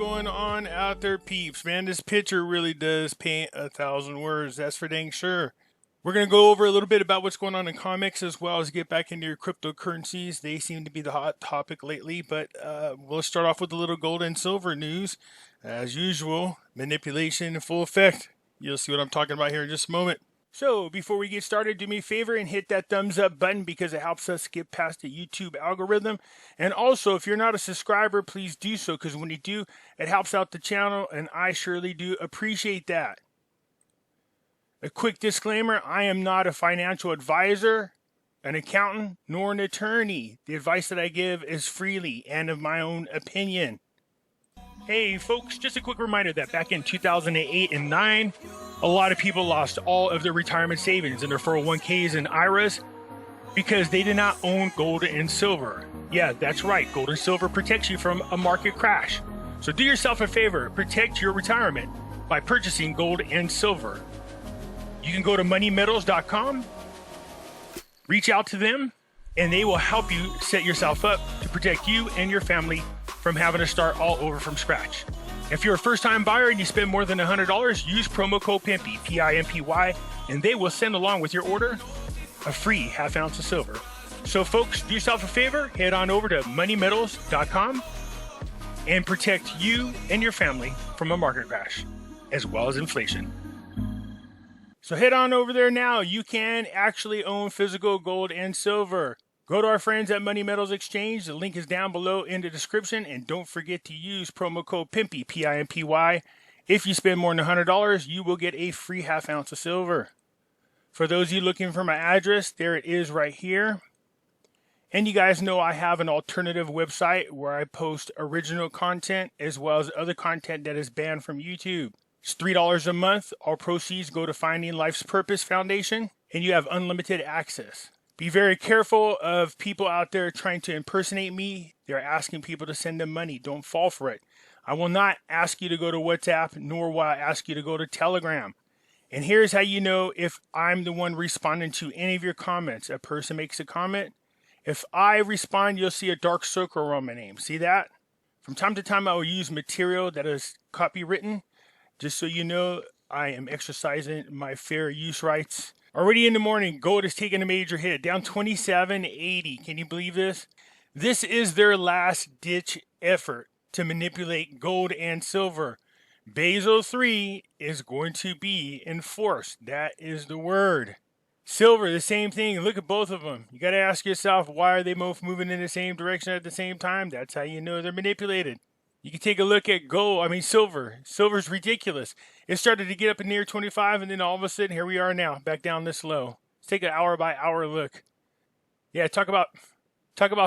going on out there, peeps? Man, this picture really does paint 1,000 words. That's for dang sure. We're going to go over a little bit about what's going on in comics as well as get back into your cryptocurrencies. They seem to be the hot topic lately, but we'll start off with a little gold and silver news. As usual, manipulation in full effect. You'll see what I'm talking about here in just a moment. So, before we get started, do me a favor and hit that thumbs up button because it helps us get past the YouTube algorithm. And also, if you're not a subscriber, please do so because when you do, it helps out the channel and I surely do appreciate that. A quick disclaimer, I am not a financial advisor, an accountant, nor an attorney. The advice that I give is freely and of my own opinion. Hey folks, just a quick reminder that back in 2008 and 9, a lot of people lost all of their retirement savings in their 401ks and IRAs because they did not own gold and silver. Yeah, that's right, gold and silver protects you from a market crash. So do yourself a favor, protect your retirement by purchasing gold and silver. You can go to moneymetals.com, reach out to them, and they will help you set yourself up to protect you and your family from having to start all over from scratch. If you're a first-time buyer and you spend more than $100, use promo code Pimpy, P-I-M-P-Y, and they will send along with your order a free half ounce of silver. So folks, do yourself a favor, head on over to moneymetals.com and protect you and your family from a market crash, as well as inflation. So head on over there now. You can actually own physical gold and silver. Go to our friends at Money Metals Exchange. The link is down below in the description. And don't forget to use promo code Pimpy, P-I-M-P-Y. If you spend more than $100, you will get a free half ounce of silver. For those of you looking for my address, there it is right here. And you guys know I have an alternative website where I post original content as well as other content that is banned from YouTube. It's $3 a month. All proceeds go to Finding Life's Purpose Foundation, and you have unlimited access. Be very careful of people out there trying to impersonate me. They're asking people to send them money. Don't fall for it. I will not ask you to go to WhatsApp, nor will I ask you to go to Telegram. And here's how you know if I'm the one responding to any of your comments. A person makes a comment. If I respond, you'll see a dark circle around my name. See that? From time to time, I will use material that is copywritten. Just so you know, I am exercising my fair use rights. Already in the morning, gold is taking a major hit, down 27.80. Can you believe this? This is their last-ditch effort to manipulate gold and silver. Basel III is going to be enforced. That is the word. Silver, the same thing. Look at both of them. You got to ask yourself, why are they both moving in the same direction at the same time? That's how you know they're manipulated. You can take a look at silver. Silver's ridiculous. It started to get up in near 25, and then all of a sudden, here we are now, back down this low. Let's take an hour-by-hour look. Yeah, talk about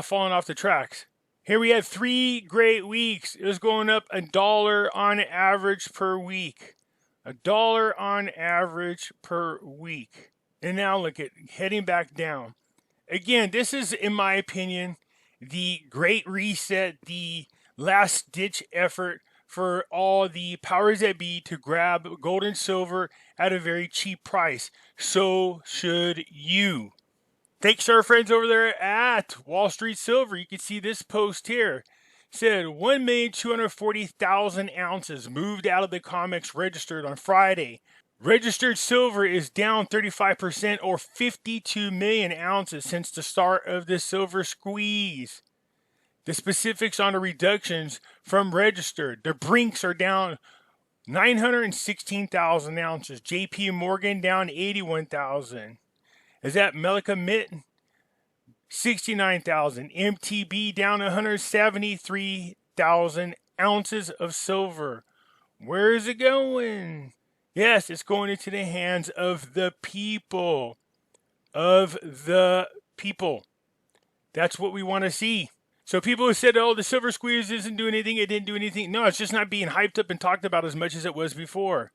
falling off the tracks. Here we had 3 great weeks. It was going up $1 on average per week. $1 on average per week. And now look at heading back down. Again, this is, in my opinion, the great reset, the last-ditch effort for all the powers that be to grab gold and silver at a very cheap price. So should you. Thanks to our friends over there at Wall Street Silver. You can see this post here. It said 1,240,000 ounces moved out of the COMEX registered on Friday. Registered silver is down 35% or 52 million ounces since the start of the silver squeeze. The specifics on the reductions from registered. The Brinks are down 916,000 ounces. JP Morgan down 81,000. Is that Melika Mitt? 69,000. MTB down 173,000 ounces of silver. Where is it going? Yes, it's going into the hands of the people. Of the people. That's what we want to see. So people who said, oh, the silver squeeze isn't doing anything, it didn't do anything. No, it's just not being hyped up and talked about as much as it was before.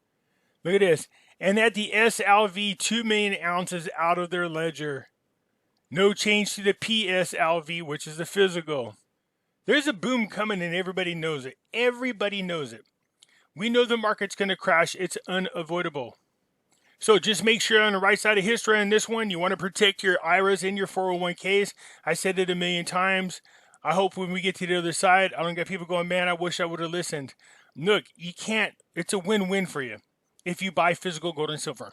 Look at this. And at the SLV, 2 million ounces out of their ledger. No change to the PSLV, which is the physical. There's a boom coming and everybody knows it. Everybody knows it. We know the market's going to crash. It's unavoidable. So just make sure you're on the right side of history on this one. You want to protect your IRAs and your 401ks. I said it a million times. I hope when we get to the other side, I don't get people going, man, I wish I would have listened. Look, you can't. It's a win-win for you if you buy physical gold and silver.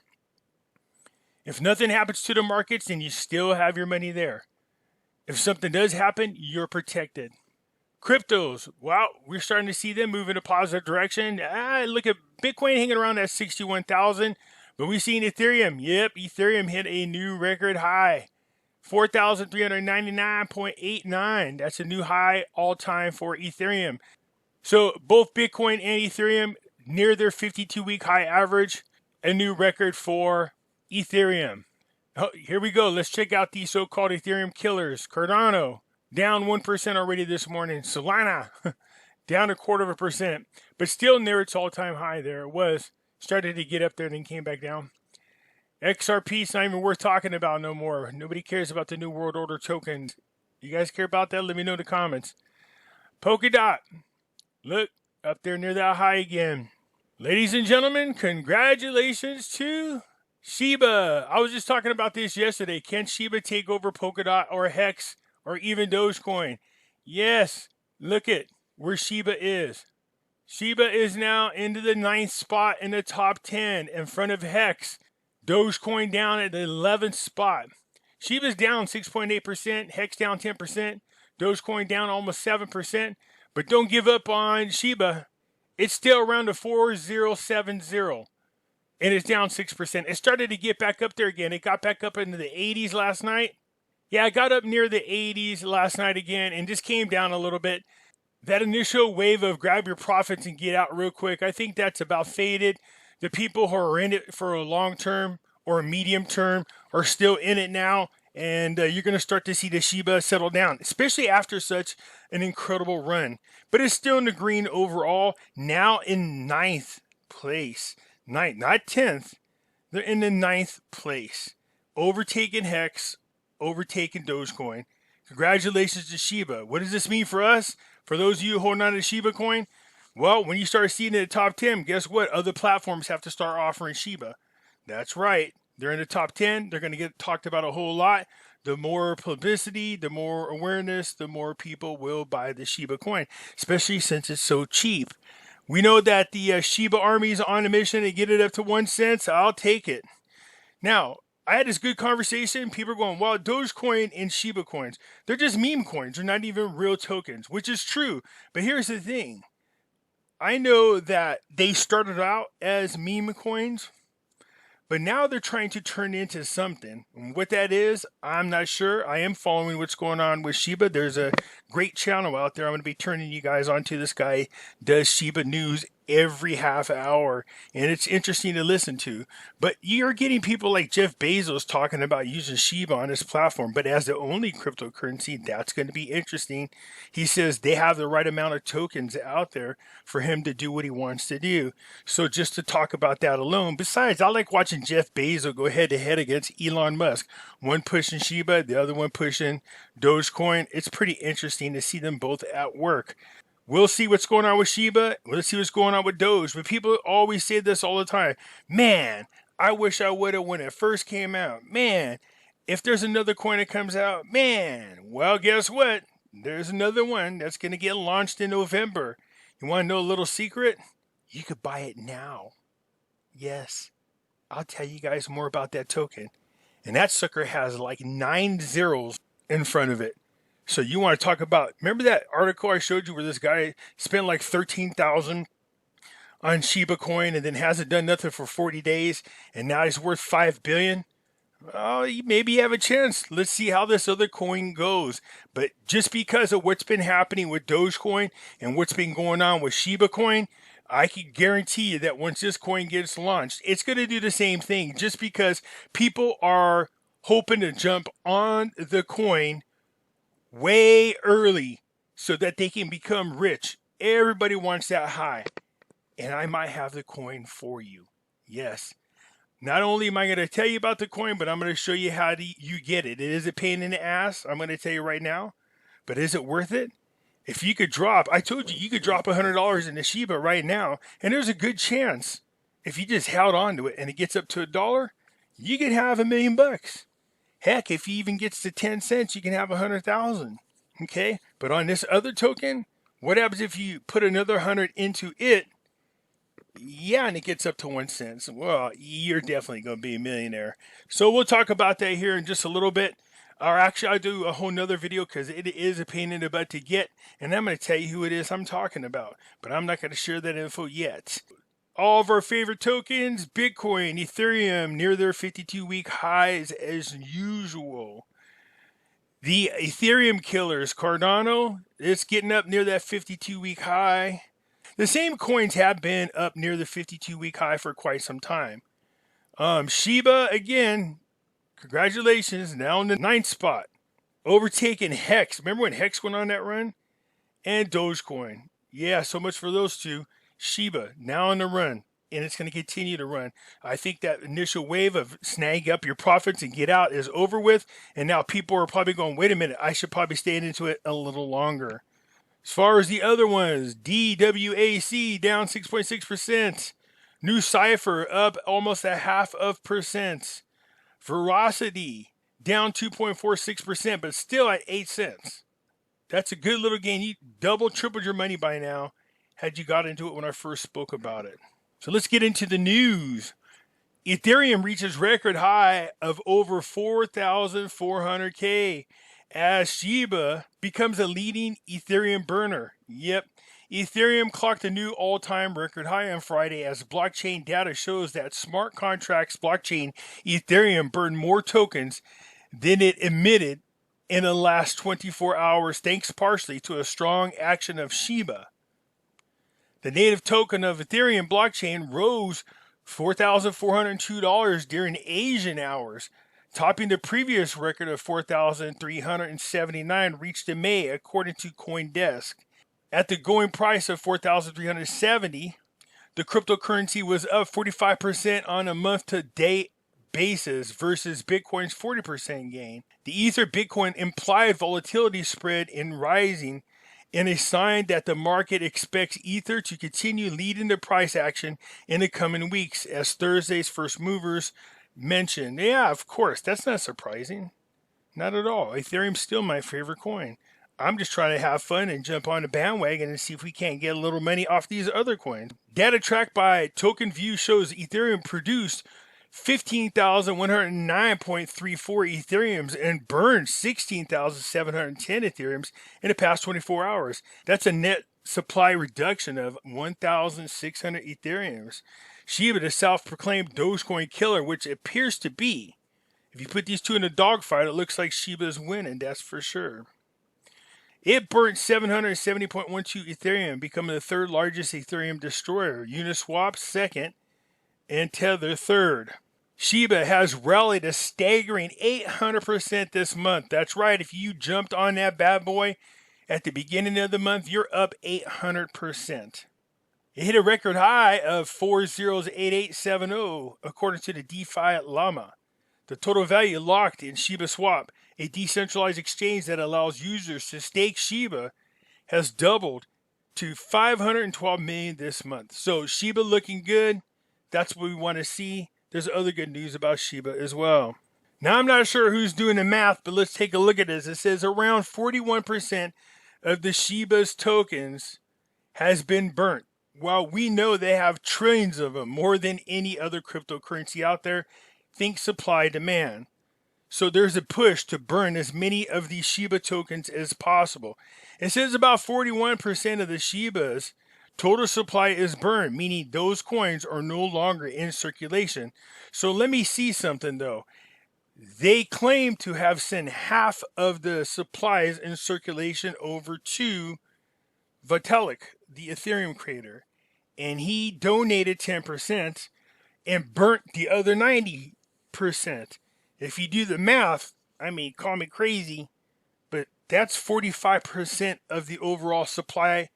If nothing happens to the markets, then you still have your money there. If something does happen, you're protected. Cryptos, well, we're starting to see them move in a positive direction. Look at Bitcoin hanging around at 61,000, but we've seen Ethereum. Yep, Ethereum hit a new record high, 4,399.89. That's a new high all-time for Ethereum. So both Bitcoin and Ethereum near their 52-week high average, a new record for Ethereum. Oh, here we go. Let's check out these so-called Ethereum killers. Cardano, down 1% already this morning. Solana, down 0.25%, but still near its all-time high there. It was. Started to get up there, then came back down. XRP's not even worth talking about no more. Nobody cares about the New World Order tokens. You guys care about that? Let me know in the comments. Polkadot, look, up there near that high again. Ladies and gentlemen, congratulations to Shiba. I was just talking about this yesterday. Can Shiba take over Polkadot or Hex or even Dogecoin? Yes. Look at where Shiba is. Shiba is now into the 9th spot in the top 10 in front of Hex. Dogecoin down at the 11th spot. Shiba's down 6.8%. Hex down 10%. Dogecoin down almost 7%. But don't give up on Shiba. It's still around the 4070. And it's down 6%. It started to get back up there again. It got back up into the 80s last night. Yeah, it got up near the 80s last night again and just came down a little bit. That initial wave of grab your profits and get out real quick, I think that's about faded. The people who are in it for a long term or a medium term are still in it now. And you're going to start to see the Shiba settle down, especially after such an incredible run. But it's still in the green overall, now in 9th place. Ninth, not 10th. They're in the 9th place. Overtaking Hex, overtaking Dogecoin. Congratulations to Shiba. What does this mean for us? For those of you holding on to Shiba coin? Well, when you start seeing it in the top 10, guess what? Other platforms have to start offering Shiba. That's right. They're in the top 10. They're going to get talked about a whole lot. The more publicity, the more awareness, the more people will buy the Shiba coin, especially since it's so cheap. We know that the Shiba army is on a mission to get it up to 1 cent. I'll take it. Now, I had this good conversation. People are going, well, Dogecoin and Shiba coins, they're just meme coins. They're not even real tokens, which is true. But here's the thing. I know that they started out as meme coins, but now they're trying to turn into something. And what that is, I'm not sure. I am following what's going on with Shiba. There's a great channel out there. I'm going to be turning you guys onto. This guy does Shiba news every half hour, and it's interesting to listen to. But you're getting people like Jeff Bezos talking about using Shiba on his platform, but as the only cryptocurrency. That's going to be interesting. He says they have the right amount of tokens out there for him to do what he wants to do. So just to talk about that alone. Besides, I like watching Jeff Bezos go head to head against Elon Musk. One pushing Shiba, the other one pushing Dogecoin. It's pretty interesting to see them both at work. We'll see what's going on with Shiba. Let's see what's going on with Doge. But people always say this all the time. Man, I wish I would have when it first came out. Man, if there's another coin that comes out. Man, well, guess what? There's another one that's going to get launched in November. You want to know a little secret? You could buy it now. Yes. I'll tell you guys more about that token. And that sucker has like 9 zeros in front of it. So you want to talk about, remember that article I showed you where this guy spent like $13,000 on Shiba coin and then hasn't done nothing for 40 days and now he's worth $5 billion? Oh, maybe you have a chance. Let's see how this other coin goes. But just because of what's been happening with Dogecoin and what's been going on with Shiba coin, I can guarantee you that once this coin gets launched, it's going to do the same thing just because people are hoping to jump on the coin way early so that they can become rich. Everybody wants that high. And I might have the coin for you. Yes. Not only am I going to tell you about the coin, but I'm going to show you how you get it. It is a pain in the ass. I'm going to tell you right now. But is it worth it? If you could drop, I told you could drop $100 in the Shiba right now. And there's a good chance if you just held on to it and it gets up to $1, you could have $1 million. Heck, if he even gets to 10 cents, you can have 100,000. Okay, but on this other token, what happens if you put another 100 into it? Yeah, and it gets up to 1 cent. Well, you're definitely going to be a millionaire. So we'll talk about that here in just a little bit. Or actually, I'll do a whole nother video because it is a pain in the butt to get. And I'm going to tell you who it is I'm talking about. But I'm not going to share that info yet. All of our favorite tokens, Bitcoin, Ethereum, near their 52-week highs as usual. The Ethereum killers, Cardano, it's getting up near that 52-week high. The same coins have been up near the 52-week high for quite some time. Shiba, again, congratulations, now in the 9th spot. Overtaking Hex. Remember when Hex went on that run? And Dogecoin. Yeah, so much for those two. Shiba, now on the run. And it's going to continue to run. I think that initial wave of snag up your profits and get out is over with. And now people are probably going, wait a minute, I should probably stay into it a little longer. As far as the other ones, DWAC down 6.6%. New Cipher up almost 0.5%. Veracity down 2.46%, but still at 8 cents. That's a good little gain. You double, tripled your money by now had you got into it when I first spoke about it. So let's get into the news. Ethereum reaches record high of over 4,400K as Shiba becomes a leading Ethereum burner. Yep, Ethereum clocked a new all-time record high on Friday as blockchain data shows that smart contracts blockchain Ethereum burned more tokens than it emitted in the last 24 hours, thanks partially to a strong action of Shiba. The native token of Ethereum blockchain rose $4,402 during Asian hours, topping the previous record of $4,379 reached in May, according to CoinDesk. At the going price of $4,370, the cryptocurrency was up 45% on a month-to-date basis versus Bitcoin's 40% gain. The Ether Bitcoin implied volatility spread in rising in a sign that the market expects Ether to continue leading the price action in the coming weeks, as Thursday's first movers mentioned. Yeah, of course, that's not surprising. Not at all. Ethereum's still my favorite coin. I'm just trying to have fun and jump on the bandwagon and see if we can't get a little money off these other coins. Data tracked by TokenView shows Ethereum produced 15,109.34 Ethereums and burned 16,710 Ethereums in the past 24 hours. That's a net supply reduction of 1,600 Ethereums. Shiba, the self-proclaimed Dogecoin killer, which appears to be. If you put these two in a dogfight, it looks like Shiba's winning, that's for sure. It burnt 770.12 Ethereum, becoming the third largest Ethereum destroyer. Uniswap second, and Tether third. Shiba has rallied a staggering 800% this month. That's right, if you jumped on that bad boy at the beginning of the month, you're up 800%. It hit a record high of 408870, according to the DeFi Llama. The total value locked in Shiba Swap, a decentralized exchange that allows users to stake Shiba, has doubled to 512 million this month. So Shiba looking good. That's what we want to see. There's other good news about Shiba as well. Now, I'm not sure who's doing the math, but let's take a look at this. It says around 41% of the Shiba's tokens has been burnt. While we know they have trillions of them, more than any other cryptocurrency out there, think supply demand. So there's a push to burn as many of these Shiba tokens as possible. It says about 41% of the Shibas total supply is burned, meaning those coins are no longer in circulation. So let me see something though. They claim to have sent half of the supplies in circulation over to Vitalik, the Ethereum creator, and he donated 10% and burnt the other 90%. If you do the math, I mean, call me crazy, but that's 45% of the overall supply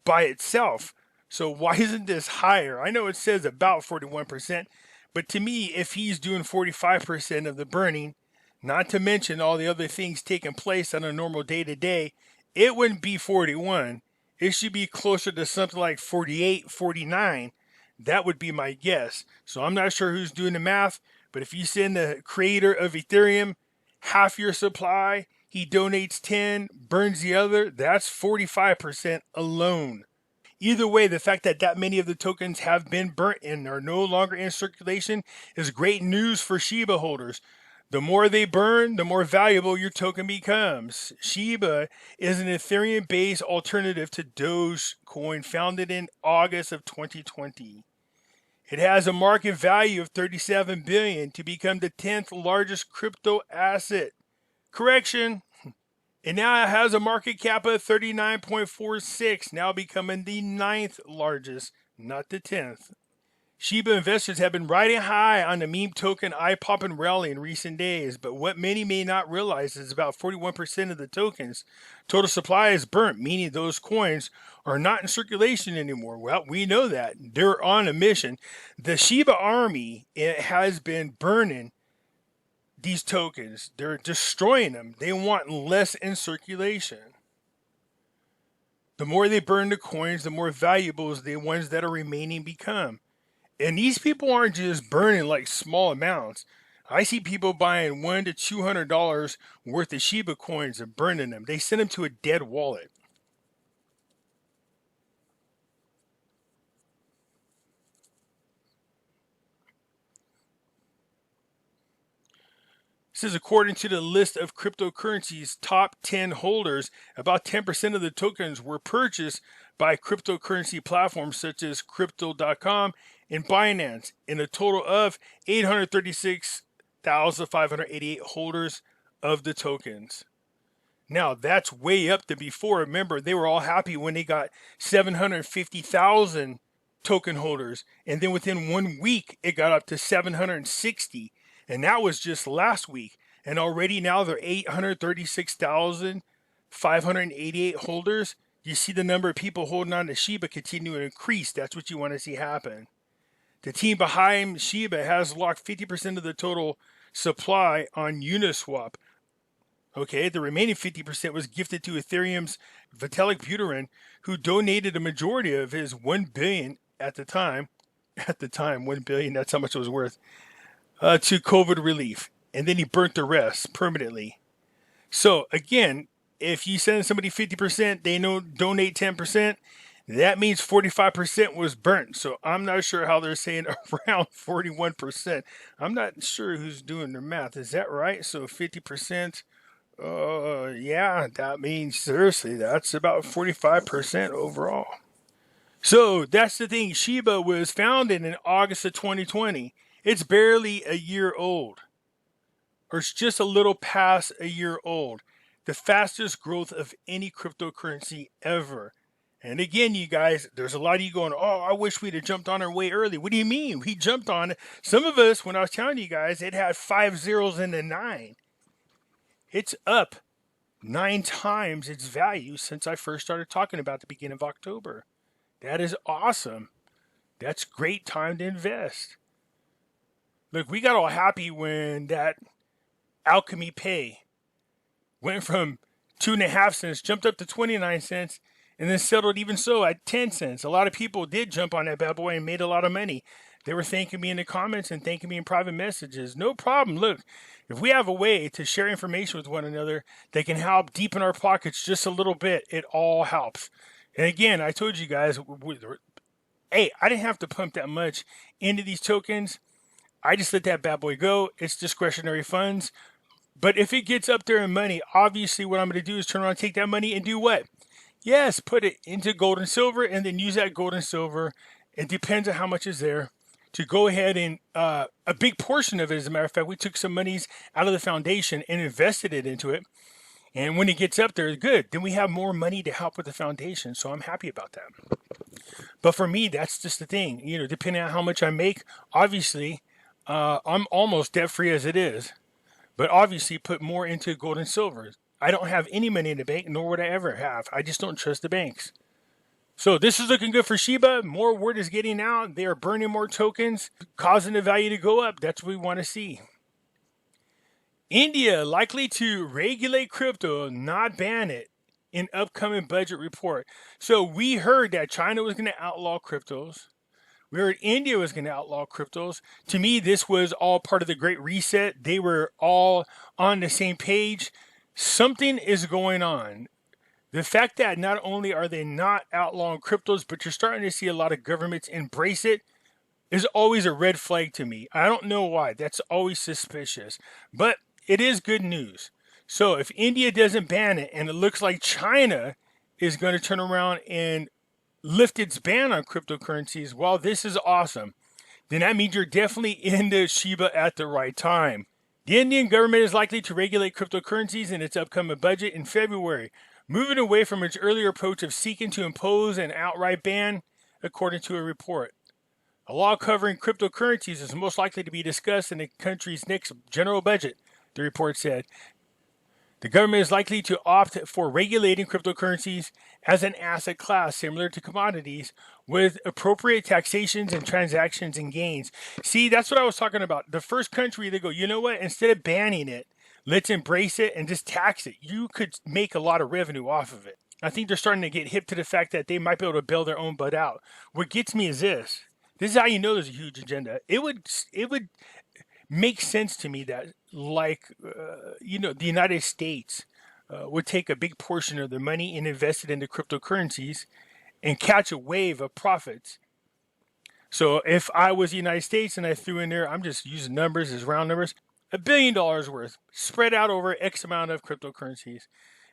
by itself. So why isn't this higher? I know it says about 41%, but to me, if he's doing 45% of the burning, not to mention all the other things taking place on a normal day-to-day, it wouldn't be 41. It should be closer to something like 48, 49. That would be my guess. So I'm not sure who's doing the math, but if you send the creator of Ethereum half your supply, he donates 10, burns the other, that's 45% alone. Either way, the fact that many of the tokens have been burnt and are no longer in circulation is great news for Shiba holders. The more they burn, the more valuable your token becomes. Shiba is an Ethereum-based alternative to Dogecoin, founded in August of 2020. It has a market value of $37 billion to become the 10th largest crypto asset. Correction. It now has a market cap of 39.46, now becoming the 9th largest, not the 10th. Shiba investors have been riding high on the meme token eye-popping rally in recent days, but what many may not realize is about 41% of the tokens' total supply is burnt, meaning those coins are not in circulation anymore. Well, we know that. They're on a mission. The Shiba army, it has been burning these tokens. They're destroying them. They want less in circulation. The more they burn the coins, the more valuable the ones that are remaining become. And these people aren't just burning like small amounts. I see people buying $100 to $200 worth of Shiba coins and burning them. They send them to a dead wallet. This is according to the list of cryptocurrencies top 10 holders. About 10% of the tokens were purchased by cryptocurrency platforms such as Crypto.com and Binance, in a total of 836,588 holders of the tokens. Now, that's way up to before. Remember, they were all happy when they got 750,000 token holders, and then within 1 week, it got up to 760. And that was just last week. And already now they're 836,588 holders. You see the number of people holding on to Shiba continue to increase. That's what you want to see happen. The team behind Shiba has locked 50% of the total supply on Uniswap. Okay, the remaining 50% was gifted to Ethereum's Vitalik Buterin, who donated a majority of his $1 billion at the time. At the time, $1 billion, that's how much it was worth. To COVID relief, and then he burnt the rest permanently. So again, if you send somebody 50%, they donate 10%, that means 45% was burnt. So I'm not sure how they're saying around 41%. I'm not sure who's doing their math. Is that right? So 50%, yeah, that means seriously, that's about 45% overall. So that's the thing. Shiba was founded in August of 2020. It's barely a year old, or it's just a little past a year old. The fastest growth of any cryptocurrency ever. And again, you guys, there's a lot of you going, oh, I wish we'd have jumped on our way early. What do you mean? We jumped on it. Some of us, when I was telling you guys, it had 5 zeros in the 9. It's up 9 times its value since I first started talking about the beginning of October. That is awesome. That's great time to invest. Look, we got all happy when that Alchemy Pay went from 2.5 cents, jumped up to 29 cents, and then settled even so at 10 cents. A lot of people did jump on that bad boy and made a lot of money. They were thanking me in the comments and thanking me in private messages. No problem. Look, if we have a way to share information with one another that can help deepen our pockets just a little bit, it all helps. And again, I told you guys, hey, I didn't have to pump that much into these tokens. I just let that bad boy go. It's discretionary funds. But if it gets up there in money, obviously what I'm going to do is turn around and take that money and do what? Yes, put it into gold and silver, and then use that gold and silver. It depends on how much is there to go ahead and a big portion of it, as a matter of fact, we took some monies out of the foundation and invested it into it. And when it gets up there, good. Then we have more money to help with the foundation. So I'm happy about that. But for me, that's just the thing. You know, depending on how much I make, obviously, I'm almost debt free as it is. But obviously, put more into gold and silver. I don't have any money in the bank, nor would I ever have. I just don't trust the banks. So this is looking good for Shiba. More word is getting out. They are burning more tokens, causing the value to go up. That's what we want to see. India likely to regulate crypto, not ban it, in upcoming budget report. So we heard that China was going to outlaw cryptos. We heard India was going to outlaw cryptos. To me, this was all part of the Great Reset. They were all on the same page. Something is going on. The fact that not only are they not outlawing cryptos, but you're starting to see a lot of governments embrace it is always a red flag to me. I don't know why. That's always suspicious. But it is good news. So if India doesn't ban it, and it looks like China is going to turn around and lift its ban on cryptocurrencies, well, this is awesome. Then that means you're definitely into Shiba at the right time. The Indian government is likely to regulate cryptocurrencies in its upcoming budget in February, moving away from its earlier approach of seeking to impose an outright ban, according to a report. A law covering cryptocurrencies is most likely to be discussed in the country's next general budget, the report said. The government is likely to opt for regulating cryptocurrencies as an asset class similar to commodities with appropriate taxations and transactions and gains. See, that's what I was talking about. The first country, they go, you know what? Instead of banning it, let's embrace it and just tax it. You could make a lot of revenue off of it. I think they're starting to get hip to the fact that they might be able to bail their own butt out. What gets me is this. This is how you know there's a huge agenda. It would make sense to me that, the United States would take a big portion of their money and invest it into cryptocurrencies and catch a wave of profits. So if I was the United States and I threw in there, I'm just using numbers as round numbers, $1 billion worth spread out over X amount of cryptocurrencies.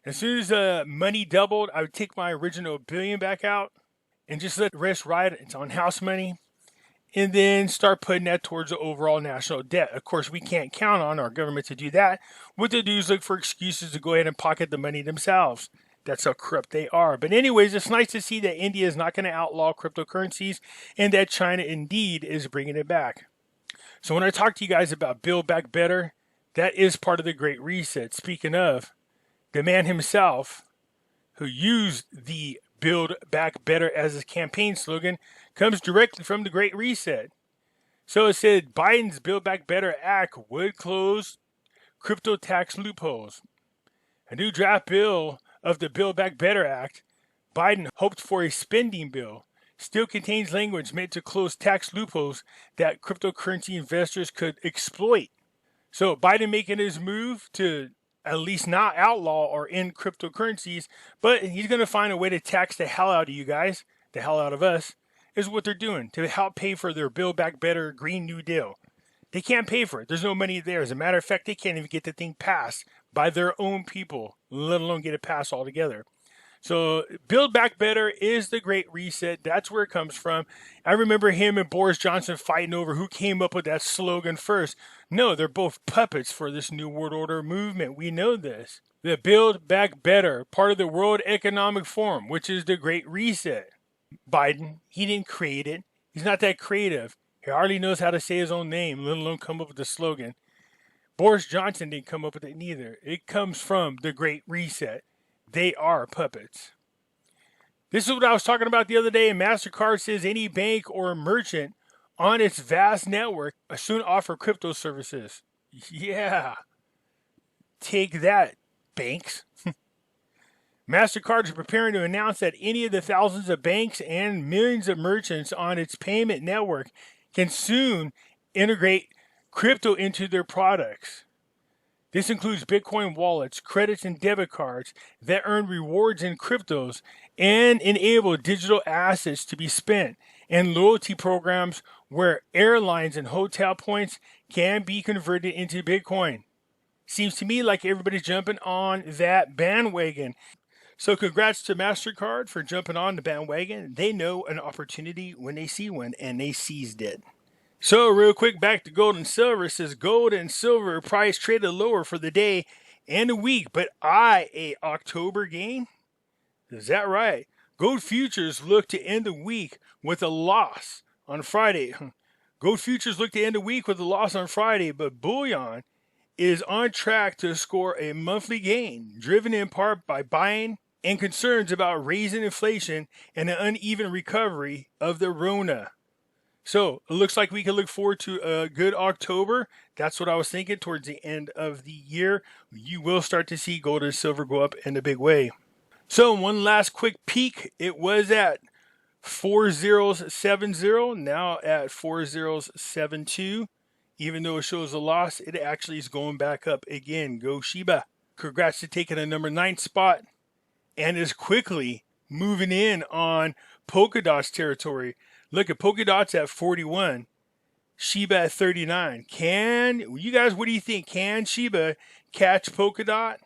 As soon as the money doubled, I would take my original billion back out and just let the rest ride. It's on house money. And then start putting that towards the overall national debt. Of course, we can't count on our government to do that. What they do is look for excuses to go ahead and pocket the money themselves. That's how corrupt they are. But anyways, it's nice to see that India is not going to outlaw cryptocurrencies and that China indeed is bringing it back. So when I talk to you guys about Build Back Better, that is part of the Great Reset. Speaking of, the man himself who used the Build Back Better as his campaign slogan comes directly from the Great Reset. So it said Biden's Build Back Better Act would close crypto tax loopholes. A new draft bill of the Build Back Better Act, Biden hoped for a spending bill, still contains language meant to close tax loopholes that cryptocurrency investors could exploit. So Biden making his move to at least not outlaw or end cryptocurrencies, but he's going to find a way to tax the hell out of you guys, the hell out of us, is what they're doing to help pay for their Build Back Better Green New Deal. They can't pay for it. There's no money there. As a matter of fact, they can't even get the thing passed by their own people, let alone get it passed altogether. So Build Back Better is the Great Reset. That's where it comes from. I remember him and Boris Johnson fighting over who came up with that slogan first. No, they're both puppets for this New World Order movement. We know this. The Build Back Better, part of the World Economic Forum, which is the Great Reset. Biden, he didn't create it. He's not that creative. He hardly knows how to say his own name, let alone come up with the slogan. Boris Johnson didn't come up with it neither. It comes from the Great Reset. They are puppets. This is what I was talking about the other day. MasterCard says any bank or merchant on its vast network soon offer crypto services. Yeah. Take that, banks. MasterCard is preparing to announce that any of the thousands of banks and millions of merchants on its payment network can soon integrate crypto into their products. This includes Bitcoin wallets, credits, and debit cards that earn rewards in cryptos and enable digital assets to be spent, and loyalty programs where airlines and hotel points can be converted into Bitcoin. Seems to me like everybody's jumping on that bandwagon. So congrats to MasterCard for jumping on the bandwagon. They know an opportunity when they see one, and they seized it. So real quick, back to gold and silver. It says gold and silver price traded lower for the day and the week, but a October gain? Is that right? Gold futures look to end the week with a loss on Friday. Gold futures look to end the week with a loss on Friday, but bullion is on track to score a monthly gain, driven in part by buying and concerns about raising inflation and an uneven recovery of the RONA. So it looks like we can look forward to a good October. That's what I was thinking. Towards the end of the year, you will start to see gold and silver go up in a big way. So one last quick peek. It was at 4070, now at 4072. Even though it shows a loss, it actually is going back up again. Go Shiba. Congrats to taking a number 9 spot and is quickly moving in on Polkadot's territory. Look at Polkadot's at 41. Shiba at 39. You guys, what do you think? Can Shiba catch Polkadot?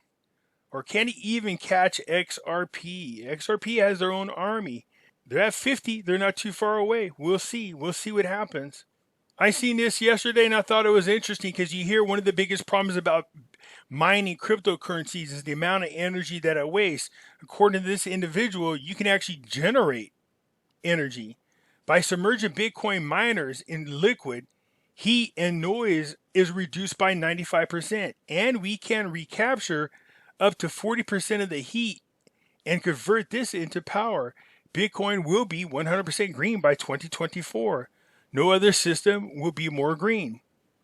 Or can he even catch XRP? XRP has their own army. They're at 50. They're not too far away. We'll see. We'll see what happens. I seen this yesterday and I thought it was interesting because you hear one of the biggest problems about mining cryptocurrencies is the amount of energy that it wastes. According to this individual, you can actually generate energy by submerging Bitcoin miners in liquid. Heat and noise is reduced by 95%, and we can recapture up to 40% of the heat and convert this into power. Bitcoin will be 100% green by 2024. No other system will be more green.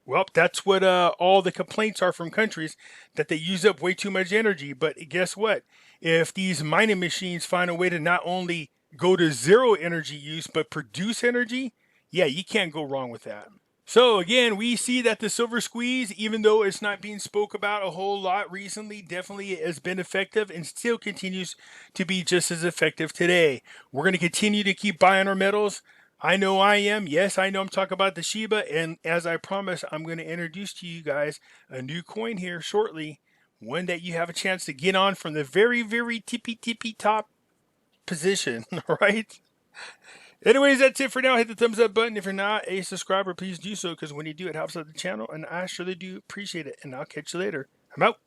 Well, that's what all the complaints are from countries, that they use up way too much energy. But guess what? If these mining machines find a way to not only go to zero energy use, but produce energy, yeah, you can't go wrong with that. So again, we see that the silver squeeze, even though it's not being spoke about a whole lot recently, definitely has been effective and still continues to be just as effective today. We're going to continue to keep buying our metals. I know I am. Yes, I know I'm talking about the Shiba. And as I promised, I'm going to introduce to you guys a new coin here shortly. One that you have a chance to get on from the very, very tippy top position. All right. Anyways, that's it for now. Hit the thumbs up button. If you're not a subscriber, please do so, because when you do, it helps out the channel. And I surely do appreciate it. And I'll catch you later. I'm out.